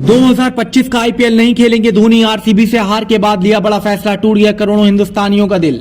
2025 का आईपीएल नहीं खेलेंगे धोनी। आरसीबी से हार के बाद लिया बड़ा फैसला, टूट गया करोड़ों हिंदुस्तानियों का दिल।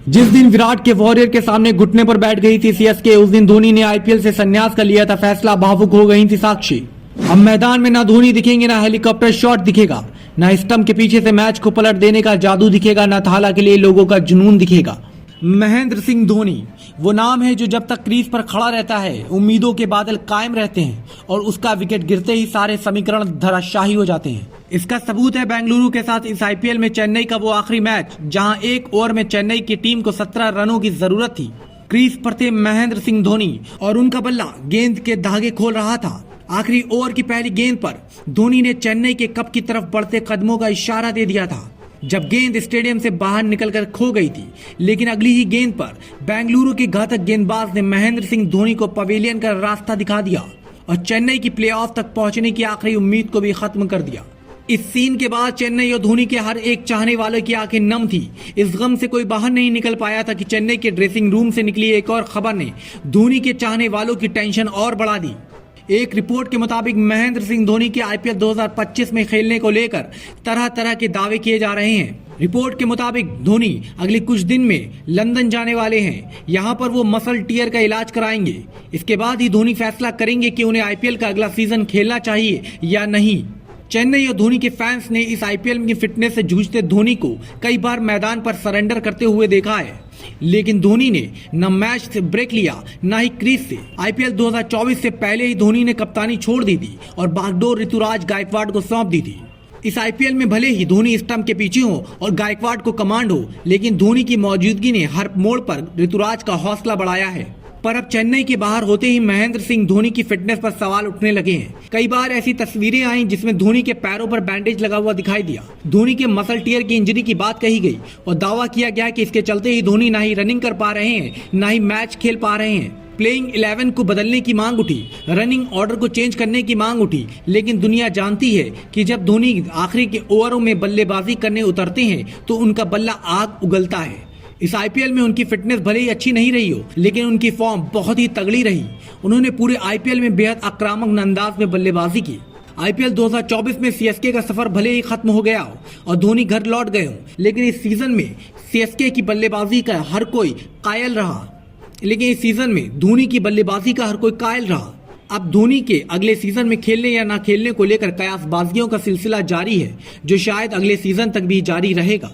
जिस दिन विराट के वॉरियर के सामने घुटने पर बैठ गई थी सीएसके, उस दिन धोनी ने आईपीएल से संन्यास कर लिया था फैसला। भावुक हो गई थी साक्षी। अब मैदान में ना धोनी दिखेंगे, ना हेलीकॉप्टर शॉट दिखेगा, ना स्टंप के पीछे से मैच को पलट देने का जादू दिखेगा, ना थाला के लिए लोगों का जुनून दिखेगा। महेंद्र सिंह धोनी वो नाम है जो जब तक क्रीज पर खड़ा रहता है उम्मीदों के बादल कायम रहते हैं और उसका विकेट गिरते ही सारे समीकरण धराशायी हो जाते हैं। इसका सबूत है बेंगलुरु के साथ इस आईपीएल में चेन्नई का वो आखिरी मैच, जहां एक ओवर में चेन्नई की टीम को 17 रनों की जरूरत थी। क्रीज पर थे महेंद्र सिंह धोनी और उनका बल्ला गेंद के धागे खोल रहा था। आखिरी ओवर की पहली गेंद पर धोनी ने चेन्नई के कप की तरफ बढ़ते कदमों का इशारा दे दिया था जब गेंद स्टेडियम से बाहर निकलकर खो गई थी। लेकिन अगली ही गेंद पर बेंगलुरु के घातक गेंदबाज ने महेंद्र सिंह धोनी को पवेलियन का रास्ता दिखा दिया और चेन्नई की प्लेऑफ तक पहुंचने की आखिरी उम्मीद को भी खत्म कर दिया। इस सीन के बाद चेन्नई और धोनी के हर एक चाहने वालों की आंखें नम थी। इस गम से कोई बाहर नहीं निकल पाया था कि चेन्नई के ड्रेसिंग रूम से निकली एक और खबर ने धोनी के चाहने वालों की टेंशन और बढ़ा दी। एक रिपोर्ट के मुताबिक महेंद्र सिंह धोनी के आईपीएल 2025 में खेलने को लेकर तरह तरह के दावे किए जा रहे हैं। रिपोर्ट के मुताबिक धोनी अगले कुछ दिन में लंदन जाने वाले हैं। यहां पर वो मसल टीयर का इलाज कराएंगे। इसके बाद ही धोनी फैसला करेंगे कि उन्हें आईपीएल का अगला सीजन खेलना चाहिए या नहीं। चेन्नई और धोनी के फैंस ने इस आईपीएल की फिटनेस से जूझते धोनी को कई बार मैदान पर सरेंडर करते हुए देखा है, लेकिन धोनी ने न मैच से ब्रेक लिया न ही क्रीज से। आईपीएल 2024 से पहले ही धोनी ने कप्तानी छोड़ दी थी और बागडोर ऋतुराज गायकवाड़ को सौंप दी थी। इस आईपीएल में भले ही धोनी स्टंप के पीछे हो और गायकवाड़ को कमांड हो, लेकिन धोनी की मौजूदगी ने हर मोड़ पर ऋतुराज का हौसला बढ़ाया है। पर अब चेन्नई के बाहर होते ही महेंद्र सिंह धोनी की फिटनेस पर सवाल उठने लगे हैं। कई बार ऐसी तस्वीरें आई जिसमें धोनी के पैरों पर बैंडेज लगा हुआ दिखाई दिया। धोनी के मसल टीयर की इंजरी की बात कही गई और दावा किया गया कि इसके चलते ही धोनी ना ही रनिंग कर पा रहे हैं, ना ही मैच खेल पा रहे हैं। प्लेइंग 11 को बदलने की मांग उठी, रनिंग ऑर्डर को चेंज करने की मांग उठी, लेकिन दुनिया जानती है कि जब धोनी आखिरी के ओवरों में बल्लेबाजी करने उतरते हैं तो उनका बल्ला आग उगलता है। इस आईपीएल में उनकी फिटनेस भले ही अच्छी नहीं रही हो, लेकिन उनकी फॉर्म बहुत ही तगड़ी रही। उन्होंने पूरे आईपीएल में बेहद आक्रामक अंदाज में बल्लेबाजी की। आईपीएल 2024 में सीएसके का सफर भले ही खत्म हो गया हो और धोनी घर लौट गए हो, लेकिन इस सीजन में सीएसके की बल्लेबाजी का हर कोई कायल रहा। लेकिन इस सीजन में धोनी की बल्लेबाजी का हर कोई कायल रहा। अब धोनी के अगले सीजन में खेलने या ना खेलने को लेकर कयासबाजियों का सिलसिला जारी है, जो शायद अगले सीजन तक भी जारी रहेगा।